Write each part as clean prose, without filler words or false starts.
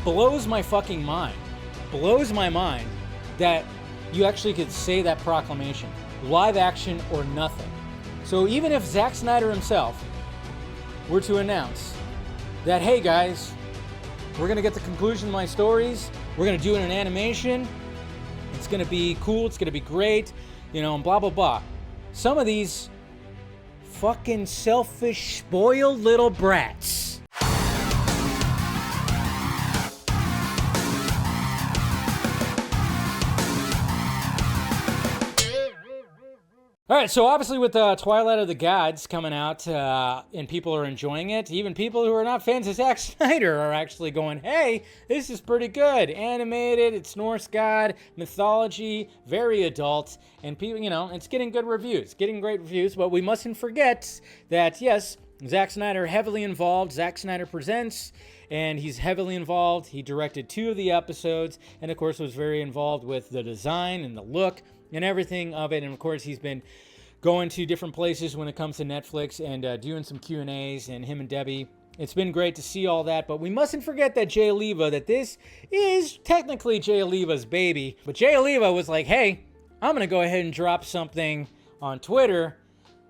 blows my fucking mind. Blows my mind that you actually could say that proclamation. Live action or nothing. So even if Zack Snyder himself were to announce that, hey guys, we're going to get the conclusion of my stories, we're going to do it in animation, it's going to be cool, it's going to be great, you know, and blah, blah, blah. Some of these fucking selfish, spoiled little brats. All right, so obviously with Twilight of the Gods coming out and people are enjoying it, even people who are not fans of Zack Snyder are actually going, hey, this is pretty good. Animated, it's Norse god, mythology, very adult, and people, you know, it's getting good reviews, getting great reviews, but we mustn't forget that, yes, Zack Snyder heavily involved, Zack Snyder Presents, and he's heavily involved. He directed 2 of the episodes, and of course was very involved with the design and the look and everything of it. And of course he's been going to different places when it comes to Netflix and doing some Q&As, and him and Debbie. It's been great to see all that, but we mustn't forget that Jay Oliva, that this is technically Jay Oliva's baby. But Jay Oliva was like, hey, I'm going to go ahead and drop something on Twitter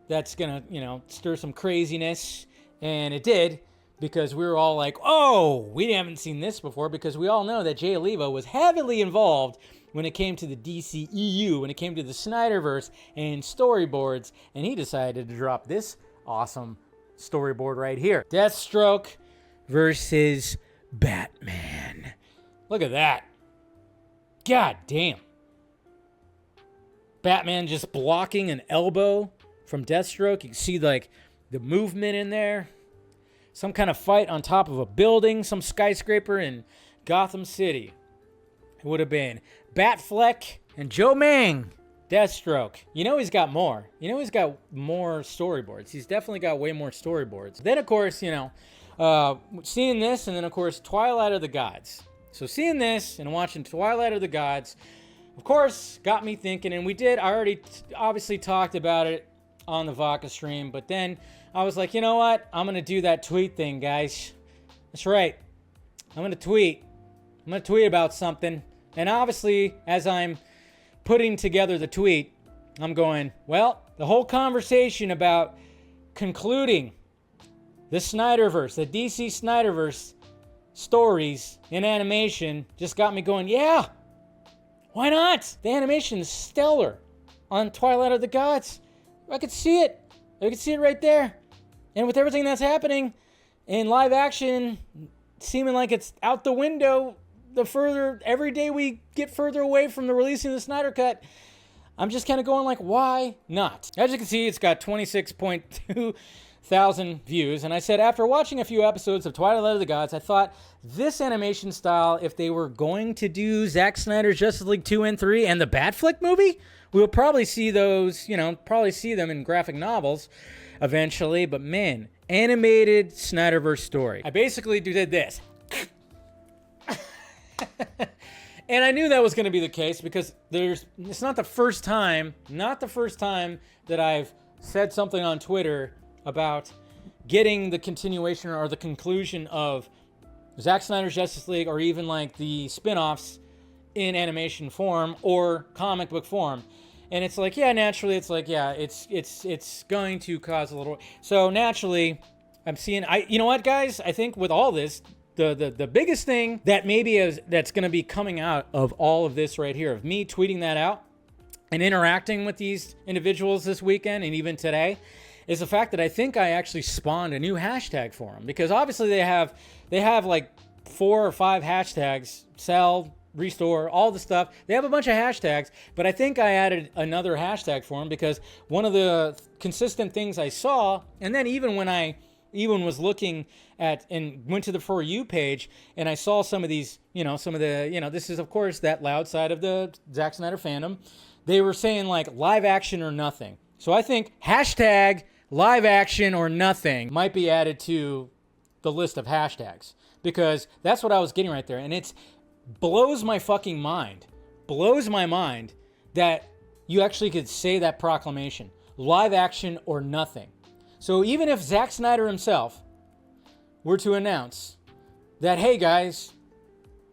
that's going to, you know, stir some craziness. And it did, because we were all like, oh, we haven't seen this before, because we all know that Jay Oliva was heavily involved when it came to the DCEU, when it came to the Snyderverse and storyboards, and he decided to drop this awesome storyboard right here. Deathstroke versus Batman. Look at that. God damn. Batman just blocking an elbow from Deathstroke. You can see like the movement in there. Some kind of fight on top of a building, some skyscraper in Gotham City. It would have been Batfleck and Joe Mang. Deathstroke. You know he's got more. You know he's got more storyboards. He's definitely got way more storyboards. Then, of course, you know, seeing this, and then, of course, Twilight of the Gods. So seeing this and watching Twilight of the Gods, of course, got me thinking, and I already obviously talked about it on the Vodka stream, but then I was like, you know what? I'm going to do that tweet thing, guys. That's right. I'm going to tweet. I'm going to tweet about something. And obviously, as I'm putting together the tweet, I'm going, well, the whole conversation about concluding the Snyderverse, the DC Snyderverse stories in animation just got me going, yeah, why not? The animation is stellar on Twilight of the Gods. I could see it. I could see it right there. And with everything that's happening in live action, seeming like it's out the window, every day we get further away from the releasing of the Snyder Cut, I'm just kind of going like, why not? As you can see, it's got 26.2 thousand views. And I said, after watching a few episodes of Twilight of the Gods, I thought this animation style, if they were going to do Zack Snyder's Justice League 2 and 3 and the Batfleck movie, we'll probably see those, you know, probably see them in graphic novels eventually. But man, animated Snyderverse story. I basically did this. And I knew that was going to be the case, because it's not the first time that I've said something on Twitter about getting the continuation or the conclusion of Zack Snyder's Justice League, or even like the spin-offs in animation form or comic book form. And it's like, yeah, naturally, it's like, yeah, it's going to cause a little. So naturally, I'm seeing, you know what, guys? I think with all this, the biggest thing that that's going to be coming out of all of this right here, of me tweeting that out and interacting with these individuals this weekend and even today, is the fact that I think I actually spawned a new hashtag for them. Because obviously they have like 4 or 5 hashtags: sell, restore, all the stuff. They have a bunch of hashtags, but I think I added another hashtag for them, because one of the consistent things I saw, and then even when I was looking at and went to the For You page, and I saw some of these, some of the, this is of course that loud side of the Zack Snyder fandom. They were saying like live action or nothing. So I think hashtag live action or nothing might be added to the list of hashtags, because that's what I was getting right there. And it's blows my fucking mind, blows my mind that you actually could say that proclamation, live action or nothing. So even if Zack Snyder himself were to announce that, hey guys,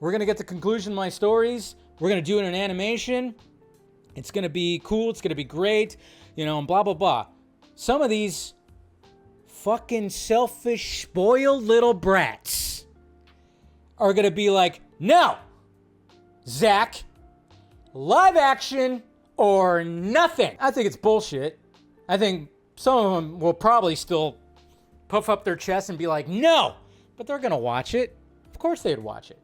we're going to get the conclusion of my stories. We're going to do it in animation. It's going to be cool. It's going to be great, and blah, blah, blah. Some of these fucking selfish, spoiled little brats are going to be like, no, Zack, live action or nothing. I think it's bullshit. I think some of them will probably still puff up their chest and be like, no, but they're going to watch it. Of course they'd watch it.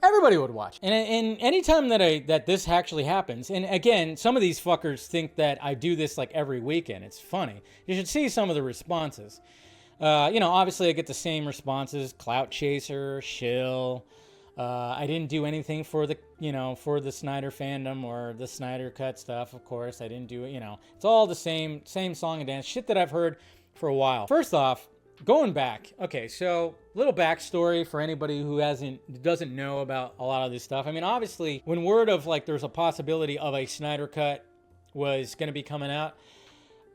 Everybody would watch. And anytime that this actually happens, and again, some of these fuckers think that I do this like every weekend. It's funny. You should see some of the responses. Obviously I get the same responses: clout chaser, shill. I didn't do anything for the Snyder fandom or the Snyder Cut stuff. Of course, I didn't do it. It's all the same song and dance shit that I've heard for a while. First off, going back, okay, so little backstory for anybody who doesn't know about a lot of this stuff. I mean, obviously, when word of like there's a possibility of a Snyder Cut was going to be coming out,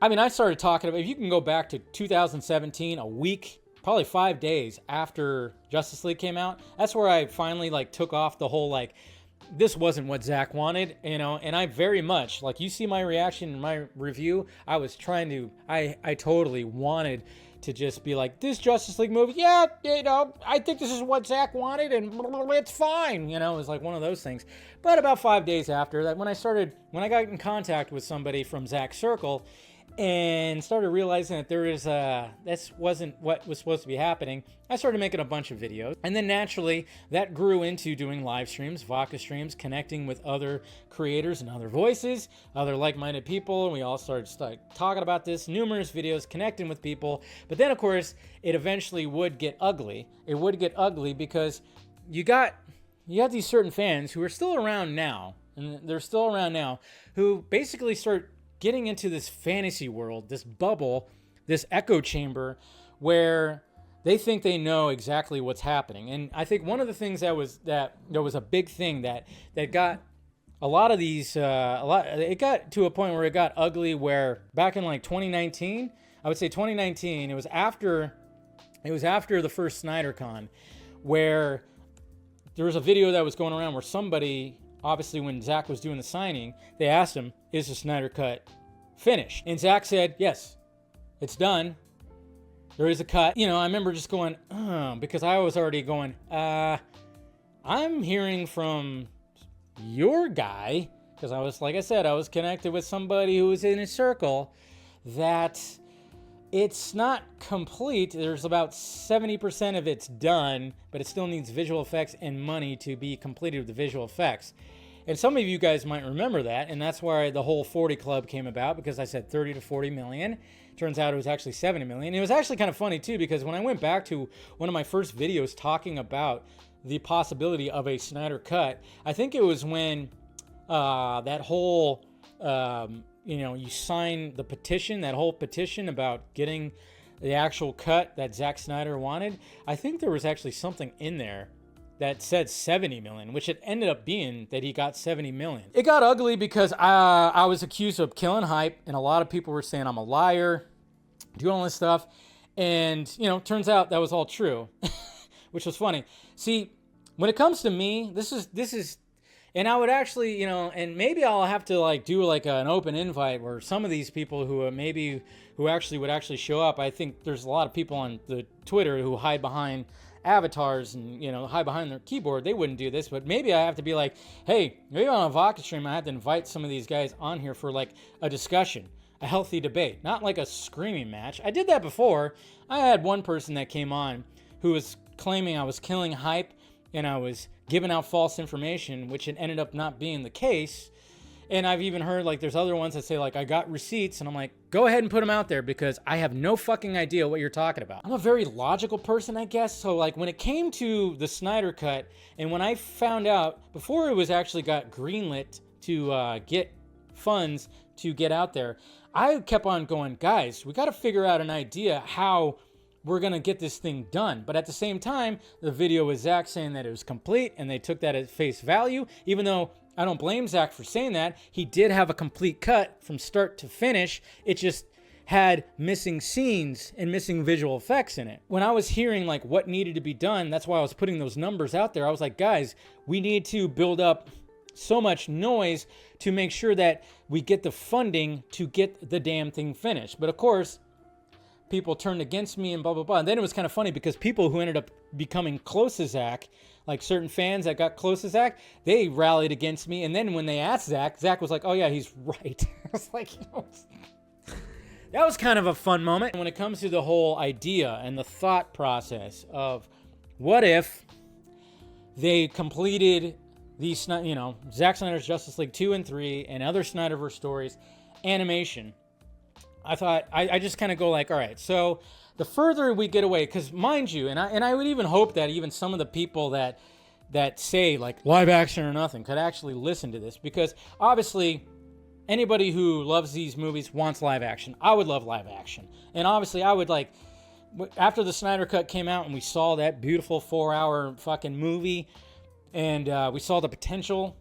I mean, I started talking about, if you can go back to 2017, a week, probably 5 days after Justice League came out, that's where I finally like took off the whole like, this wasn't what Zack wanted, and I very much, like you see my reaction in my review, I was trying to, I totally wanted to just be like, this Justice League movie, yeah, I think this is what Zack wanted, and it's fine, it was like one of those things. But about 5 days after that, when I got in contact with somebody from Zack's circle, and started realizing that this wasn't what was supposed to be happening, I started making a bunch of videos. And then naturally, that grew into doing live streams, Vodka streams, connecting with other creators and other voices, other like-minded people. And we all started talking about this, numerous videos, connecting with people. But then, of course, it eventually would get ugly. It would get ugly because you got these certain fans who are still around now, and they're still around now, who basically start getting into this fantasy world, this bubble, this echo chamber where they think they know exactly what's happening. And I think one of the things that was a big thing that got a lot of these, it got to a point where it got ugly, where back in like 2019, I would say 2019, it was after the first Snyder Con, where there was a video that was going around where somebody, obviously when Zack was doing the signing, they asked him, is the Snyder Cut finished? And Zack said, yes, it's done. There is a cut. I remember just going, because I was already going, I'm hearing from your guy, because I was, like I said, I was connected with somebody who was in his circle, that it's not complete. There's about 70% of it's done, but it still needs visual effects and money to be completed with the visual effects. And some of you guys might remember that, and that's why the whole 40 Club came about, because I said 30 to 40 million. Turns out it was actually 70 million. It was actually kind of funny, too, because when I went back to one of my first videos talking about the possibility of a Snyder Cut, I think it was when that whole, you sign the petition, that whole petition about getting the actual cut that Zack Snyder wanted. I think there was actually something in there that said 70 million, which it ended up being that he got 70 million. It got ugly because I was accused of killing hype, and a lot of people were saying I'm a liar, doing all this stuff. And, turns out that was all true, which was funny. See, when it comes to me, this is, and I would actually, and maybe I'll have to like do like an open invite where some of these people who would actually show up. I think there's a lot of people on the Twitter who hide behind avatars and hide behind their keyboard. They wouldn't do this, but maybe I have to be like, hey, maybe on a Vodka stream I have to invite some of these guys on here for like a discussion, a healthy debate, not like a screaming match. I did that before. I had one person that came on who was claiming I was killing hype and I was giving out false information, which it ended up not being the case. And I've even heard like there's other ones that say like I got receipts, and I'm like, go ahead and put them out there because I have no fucking idea what you're talking about. I'm a very logical person, I guess. So like when it came to the Snyder Cut, and when I found out before it was actually got greenlit to get funds to get out there, I kept on going, guys, we got to figure out an idea how we're going to get this thing done. But at the same time, the video was Zack saying that it was complete, and they took that at face value, even though I don't blame Zack for saying that. He did have a complete cut from start to finish. It just, had missing scenes and missing visual effects in it. When I was hearing like what needed to be done, that's why I was putting those numbers out there. I was like, guys, we need to build up so much noise to make sure that we get the funding to get the damn thing finished. But of course, people turned against me and blah, blah, blah. And then it was kind of funny because people who ended up becoming close to Zack, like certain fans that got close to Zack, they rallied against me. And then when they asked Zack, Zack was like, oh yeah, he's right. I was like, that was kind of a fun moment. When it comes to the whole idea and the thought process of what if they completed these, Zack Snyder's Justice League 2 and 3 and other Snyderverse stories, animation, I thought, I just kind of go like, all right, so the further we get away, because mind you, and I would even hope that even some of the people that say like live action or nothing could actually listen to this, because obviously anybody who loves these movies wants live action. I would love live action. And obviously I would like, after the Snyder Cut came out and we saw that beautiful 4-hour fucking movie and we saw the potential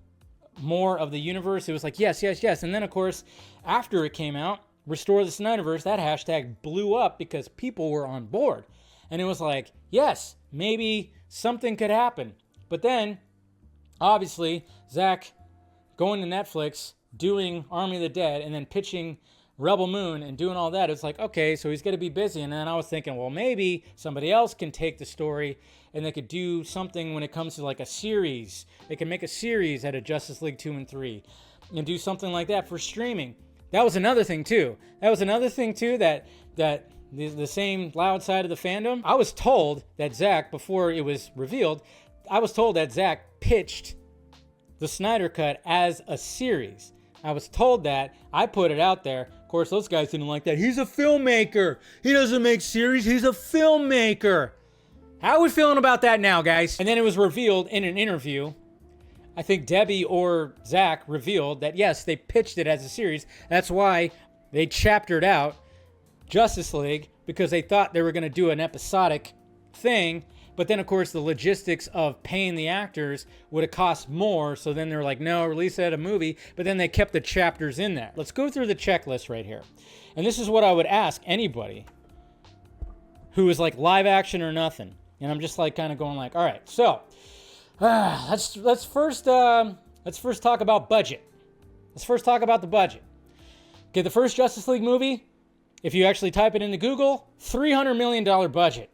more of the universe, it was like, yes, yes, yes. And then of course, after it came out, Restore the Snyderverse, that hashtag blew up because people were on board. And it was like, yes, maybe something could happen. But then, obviously, Zack going to Netflix, doing Army of the Dead, and then pitching Rebel Moon and doing all that, it's like, okay, so he's going to be busy. And then I was thinking, well, maybe somebody else can take the story and they could do something when it comes to like a series. They can make a series out of Justice League 2 and 3 and do something like that for streaming. That was another thing too. That the same loud side of the fandom. I was told that Zack, before it was revealed, I was told that Zack pitched the Snyder Cut as a series. I was told that. I put it out there. Of course, those guys didn't like that. He's a filmmaker. He doesn't make series. He's a filmmaker. How are we feeling about that now, guys? And then it was revealed in an interview. I think Debbie or Zack revealed that, yes, they pitched it as a series. That's why they chaptered out Justice League, because they thought they were going to do an episodic thing. But then, of course, the logistics of paying the actors would have cost more. So then they were like, no, release it as a movie. But then they kept the chapters in there. Let's go through the checklist right here. And this is what I would ask anybody who is like live action or nothing. And I'm just like kind of going like, all right, so let's first talk about budget. Let's first talk about the budget. Okay, the first Justice League movie, if you actually type it into Google, $300 million budget.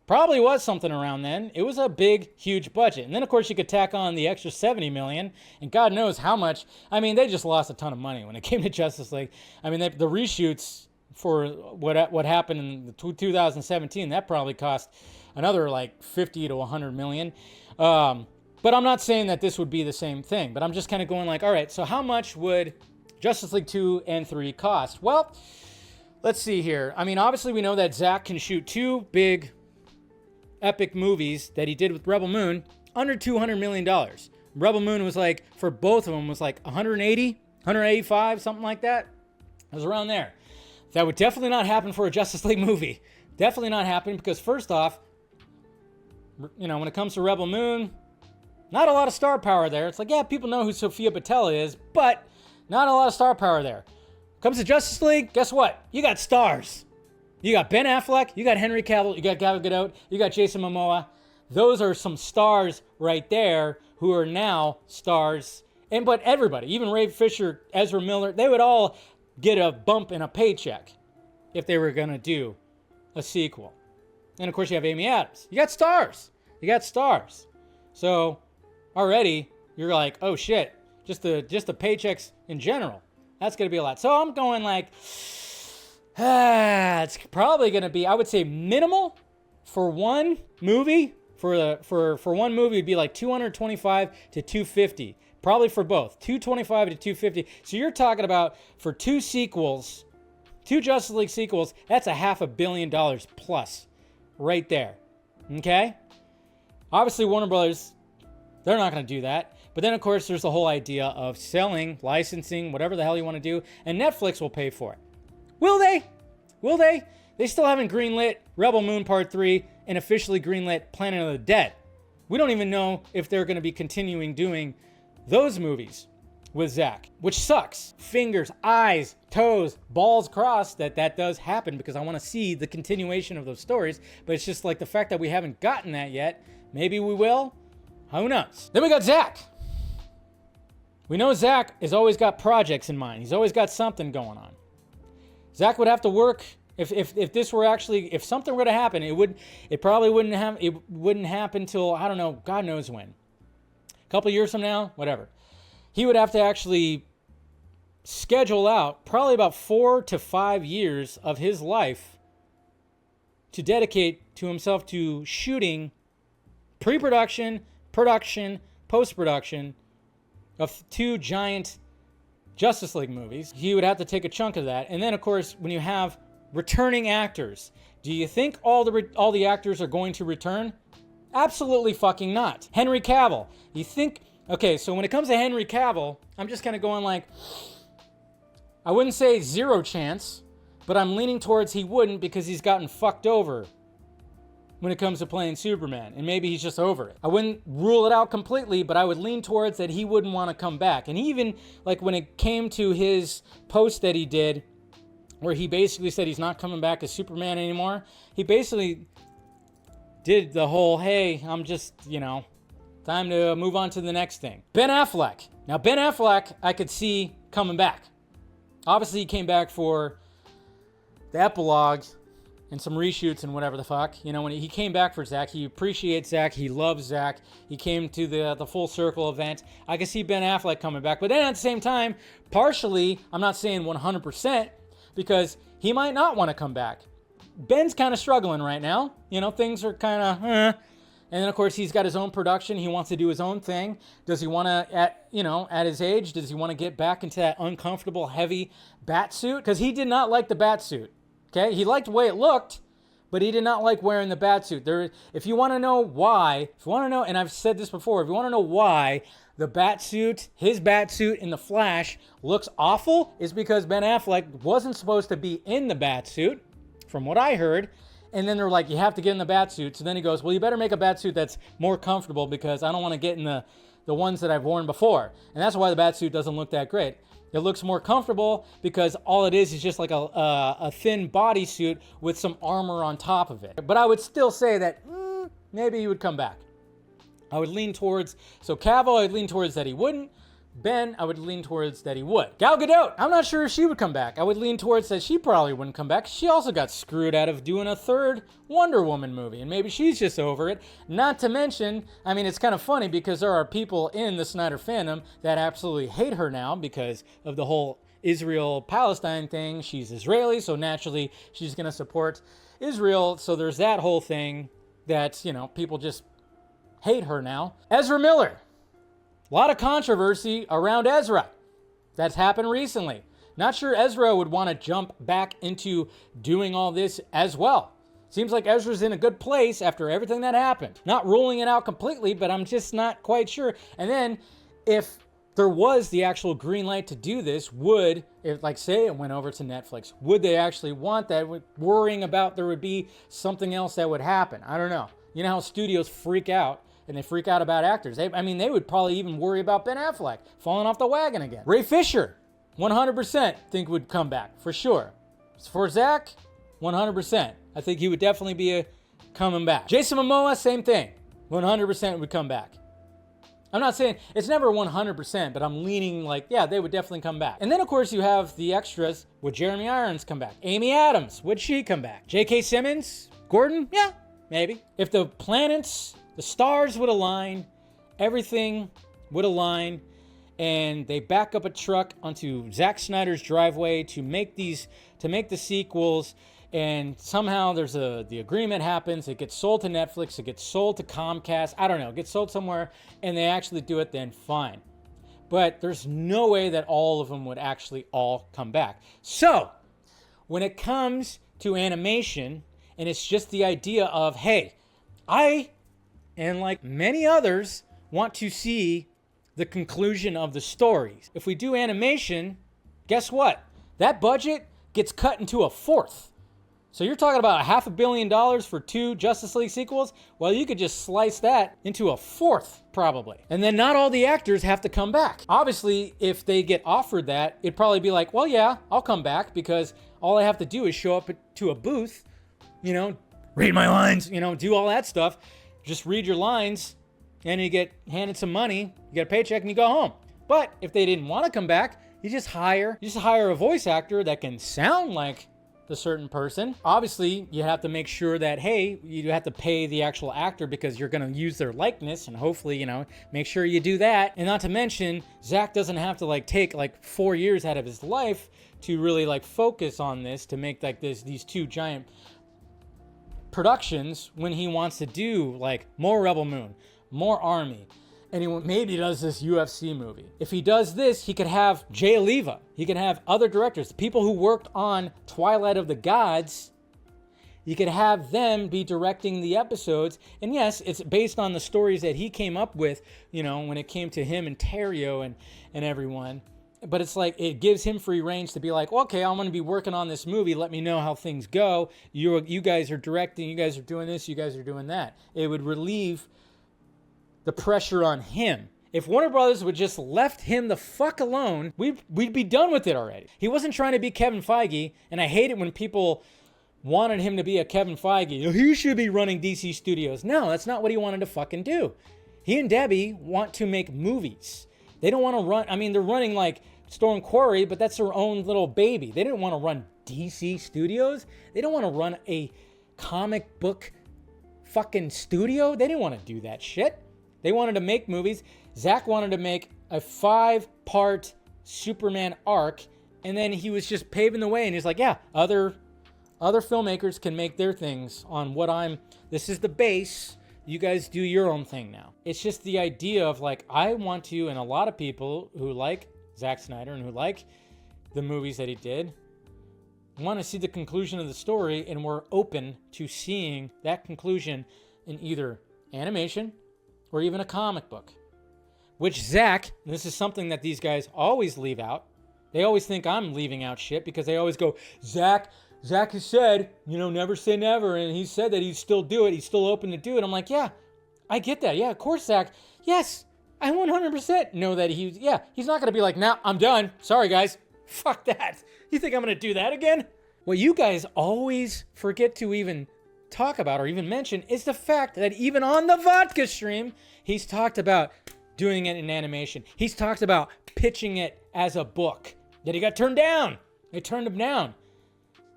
Probably was something around then. It was a big, huge budget. And then, of course, you could tack on the extra $70 million, and God knows how much. I mean, they just lost a ton of money when it came to Justice League. I mean, the reshoots for what happened in 2017, that probably cost another like 50 to 100 million. But I'm not saying that this would be the same thing, but I'm just kind of going like, all right, so how much would Justice League 2 and 3 cost? Well, let's see here. I mean, obviously we know that Zack can shoot two big epic movies that he did with Rebel Moon under $200 million. Rebel Moon was like, for both of them, was like 180, 185, something like that. It was around there. That would definitely not happen for a Justice League movie. Definitely not happen because first off, when it comes to Rebel Moon, not a lot of star power there. It's like, yeah, people know who Sophia Boutella is, but not a lot of star power there. Comes to Justice League, guess what? You got stars. You got Ben Affleck, you got Henry Cavill, you got Gal Gadot, you got Jason Momoa. Those are some stars right there who are now stars. But everybody, even Ray Fisher, Ezra Miller, they would all get a bump in a paycheck if they were going to do a sequel. And of course you have Amy Adams. You got stars. So already you're like, oh shit, just the paychecks in general. That's going to be a lot. So I'm going like, it's probably going to be, I would say minimal for one movie. For one movie it'd be like 225 to 250. Probably for both, 225 to 250. So you're talking about for two sequels, two Justice League sequels, that's $500 million plus right there. Okay? Obviously, Warner Brothers, they're not going to do that. But then, of course, there's the whole idea of selling, licensing, whatever the hell you want to do, and Netflix will pay for it. Will they? Will they? They still haven't greenlit Rebel Moon Part 3 and officially greenlit Planet of the Dead. We don't even know if they're going to be continuing doing those movies. with Zack, which sucks. Fingers, eyes, toes, balls crossed that does happen because I want to see the continuation of those stories. But it's just like the fact that we haven't gotten that yet. Maybe we will. Who knows? Then we got Zack. We know Zack has always got projects in mind. He's always got something going on. Zack would have to work. If this were actually, if something were to happen, it probably wouldn't happen till, I don't know, God knows when. A couple years from now, whatever. He would have to actually schedule out probably about 4 to 5 years of his life to dedicate to himself to shooting pre-production, production, post-production of 2 giant Justice League movies. He would have to take a chunk of that. And then, of course, when you have returning actors, do you think all the actors are going to return? Absolutely fucking not. Henry Cavill. You think... Okay, so when it comes to Henry Cavill, I'm just kind of going like... I wouldn't say 0 chance, but I'm leaning towards he wouldn't because he's gotten fucked over when it comes to playing Superman. And maybe he's just over it. I wouldn't rule it out completely, but I would lean towards that he wouldn't want to come back. And even, like, when it came to his post that he did, where he basically said he's not coming back as Superman anymore, he basically did the whole, hey, I'm just, time to move on to the next thing. Ben Affleck. Now, Ben Affleck, I could see coming back. Obviously, he came back for the epilogue and some reshoots and whatever the fuck. When he came back for Zack, he appreciates Zack. He loves Zack. He came to the Full Circle event. I could see Ben Affleck coming back. But then at the same time, partially, I'm not saying 100%, because he might not want to come back. Ben's kind of struggling right now. Things are kind of, And then, of course, he's got his own production. He wants to do his own thing. Does he want to, at his age, does he want to get back into that uncomfortable, heavy bat suit? Because he did not like the bat suit. Okay? He liked the way it looked, but he did not like wearing the bat suit. If you want to know why, and I've said this before, if you want to know why the bat suit, his bat suit in The Flash looks awful, is because Ben Affleck wasn't supposed to be in the bat suit, from what I heard. And then they're like, you have to get in the bat suit. So then he goes, well, you better make a bat suit that's more comfortable because I don't want to get in the ones that I've worn before. And that's why the bat suit doesn't look that great. It looks more comfortable because all it is just like a thin bodysuit with some armor on top of it. But I would still say that maybe he would come back. I would lean towards, so Cavill, I would lean towards that he wouldn't. Ben, I would lean towards that he would. Gal Gadot, I'm not sure if she would come back. I would lean towards that she probably wouldn't come back. She also got screwed out of doing a 3rd Wonder Woman movie, and maybe she's just over it. Not to mention, it's kind of funny because there are people in the Snyder fandom that absolutely hate her now because of the whole Israel-Palestine thing. She's Israeli, so naturally she's going to support Israel. So there's that whole thing that, people just hate her now. Ezra Miller. A lot of controversy around Ezra. That's happened recently. Not sure Ezra would want to jump back into doing all this as well. Seems like Ezra's in a good place after everything that happened. Not ruling it out completely, but I'm just not quite sure. And then if there was the actual green light to do this, say it went over to Netflix, would they actually want that, worrying about there would be something else that would happen? I don't know. You know how studios freak out, and they freak out about actors. They would probably even worry about Ben Affleck falling off the wagon again. Ray Fisher, 100% think would come back, for sure. For Zack, 100%. I think he would definitely be coming back. Jason Momoa, same thing. 100% would come back. I'm not saying it's never 100%, but I'm leaning they would definitely come back. And then, of course, you have the extras. Would Jeremy Irons come back? Amy Adams, would she come back? J.K. Simmons? Gordon? Yeah, maybe. If the planets, the stars would align, everything would align, and they back up a truck onto Zack Snyder's driveway to make the sequels, and somehow the agreement happens, it gets sold to Netflix, it gets sold to Comcast, I don't know, it gets sold somewhere, and they actually do it, then fine. But there's no way that all of them would actually all come back. So, when it comes to animation, and it's just the idea of, hey, I, and like many others, want to see the conclusion of the stories. If we do animation, guess what? That budget gets cut into a fourth. So you're talking about $500 million for 2 Justice League sequels? Well, you could just slice that into a 4th, probably. And then not all the actors have to come back. Obviously, if they get offered that, it'd probably be like, well, yeah, I'll come back because all I have to do is show up to a booth, read my lines, do all that stuff. Just read your lines and you get handed some money, you get a paycheck and you go home. But if they didn't want to come back, you just hire a voice actor that can sound like the certain person. Obviously, you have to make sure that, hey, you have to pay the actual actor because you're going to use their likeness, and hopefully, make sure you do that. And not to mention, Zack doesn't have to take 4 years out of his life to really focus on this to make these 2 giant productions when he wants to do more Rebel Moon, more Army. And maybe he does this UFC movie. If he does this, he could have Jay Oliva. He could have other directors, people who worked on Twilight of the Gods. You could have them be directing the episodes. And yes, it's based on the stories that he came up with, when it came to him and Terrio and everyone. But it's it gives him free range to be like, okay, I'm going to be working on this movie. Let me know how things go. You guys are directing. You guys are doing this. You guys are doing that. It would relieve the pressure on him. If Warner Brothers would just left him the fuck alone, we'd be done with it already. He wasn't trying to be Kevin Feige, and I hate it when people wanted him to be a Kevin Feige. He should be running DC Studios. No, that's not what he wanted to fucking do. He and Debbie want to make movies. They don't want to run, they're running Storm Quarry, but that's their own little baby. They didn't want to run DC Studios. They don't want to run a comic book fucking studio. They didn't want to do that shit. They wanted to make movies. Zack wanted to make a 5-part Superman arc, and then he was just paving the way, and he's like, yeah, other filmmakers can make their things on this is the base. You guys do your own thing now. It's just the idea of I want to, and a lot of people who like Zack Snyder and who like the movies that he did want to see the conclusion of the story, and we're open to seeing that conclusion in either animation or even a comic book. Which Zack, and this is something that these guys always leave out. They always think I'm leaving out shit because they always go, Zack has said, never say never. And he said that he'd still do it. He's still open to do it. I'm like, yeah, I get that. Yeah, of course, Zack. Yes, I 100% know that he's not going to be like, nah, I'm done. Sorry, guys. Fuck that. You think I'm going to do that again? What you guys always forget to even talk about or even mention is the fact that even on the vodka stream, he's talked about doing it in animation. He's talked about pitching it as a book that he got turned down. They turned him down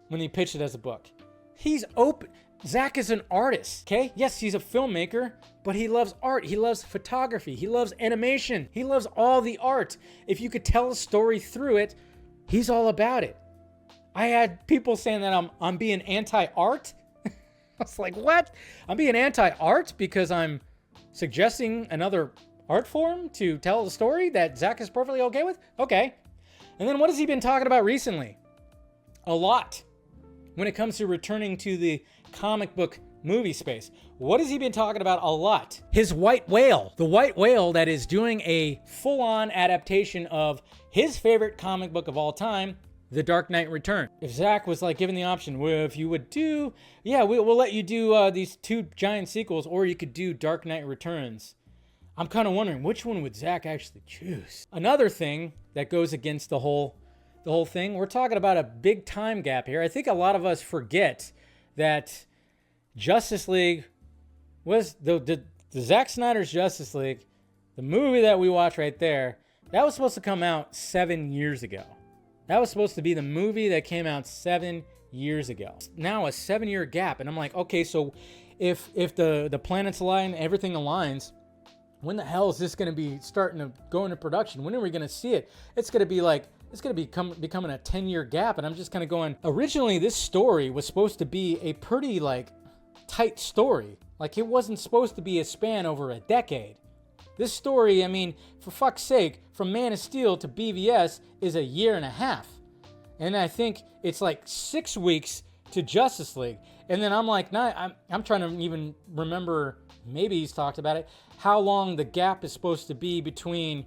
when he pitched it as a book. He's open. Zack is an artist, okay? Yes, he's a filmmaker, but he loves art. He loves photography. He loves animation. He loves all the art. If you could tell a story through it, he's all about it. I had people saying that I'm being anti-art. I was like, what? I'm being anti-art because I'm suggesting another art form to tell the story that Zack is perfectly okay with? Okay. And then what has he been talking about recently? A lot. When it comes to returning to the comic book movie space. What has he been talking about a lot? His white whale. The white whale that is doing a full-on adaptation of his favorite comic book of all time, The Dark Knight Returns. If Zack was given the option, well, if you would do, we'll let you do these 2 giant sequels, or you could do Dark Knight Returns. I'm kind of wondering which one would Zack actually choose. Another thing that goes against the whole thing, we're talking about a big time gap here. I think a lot of us forget that Justice League was the Zack Snyder's Justice League, the movie that we watch right there, that was supposed to come out 7 years ago. That was supposed to be the movie that came out 7 years ago. Now a 7-year gap. And I'm like, okay, so if the planets align, everything aligns, when the hell is this going to be starting to go into production? When are we going to see it? It's going to be becoming a 10-year gap. And I'm just kind of going, originally this story was supposed to be a pretty tight story. It wasn't supposed to be a span over a decade. This story, for fuck's sake, from Man of Steel to BVS is 1.5 years. And I think it's 6 weeks to Justice League. And then I'm like, nah, I'm trying to even remember, maybe he's talked about it, how long the gap is supposed to be between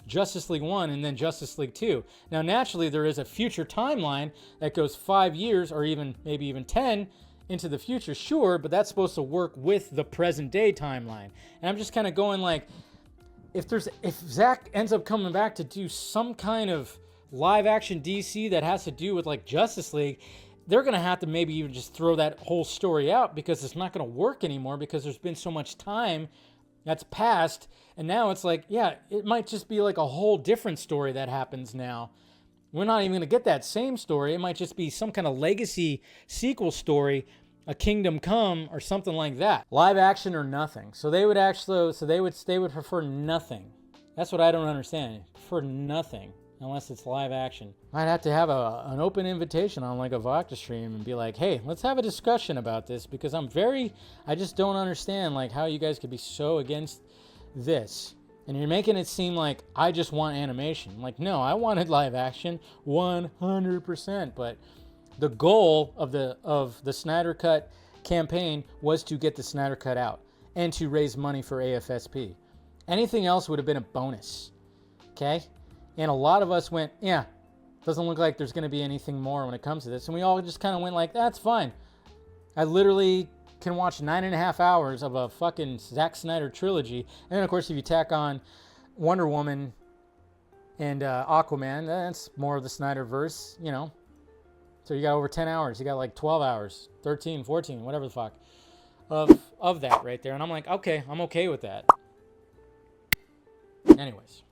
Justice League 1 and then Justice League 2. Now, naturally, there is a future timeline that goes 5 years or even maybe even 10 into the future, sure, but that's supposed to work with the present day timeline. And I'm just kind of going like, if Zack ends up coming back to do some kind of live action DC that has to do with like Justice League, they're going to have to maybe even just throw that whole story out because it's not going to work anymore because there's been so much time that's passed. And now it's like, yeah, it might just be like a whole different story that happens now. We're not even going to get that same story. It might just be some kind of legacy sequel story, a Kingdom Come or something like that. Live action or nothing. So they would prefer nothing. That's what I don't understand. Prefer nothing unless it's live action. I'd have to have an open invitation on like a Vodka stream and be like, hey, let's have a discussion about this because I just don't understand like how you guys could be so against this. And you're making it seem like I just want animation. Like, no, I wanted live action 100%. But the goal of the Snyder Cut campaign was to get the Snyder Cut out and to raise money for AFSP. Anything else would have been a bonus. Okay? And a lot of us went, yeah, doesn't look like there's going to be anything more when it comes to this. And we all just kind of went like, that's fine. I literally can watch 9.5 hours of a fucking Zack Snyder trilogy. And then, of course, if you tack on Wonder Woman and Aquaman, that's more of the Snyderverse, you know. So you got over 10 hours. You got like 12 hours, 13, 14, whatever the fuck, of that right there. And I'm like, okay, I'm okay with that. Anyways.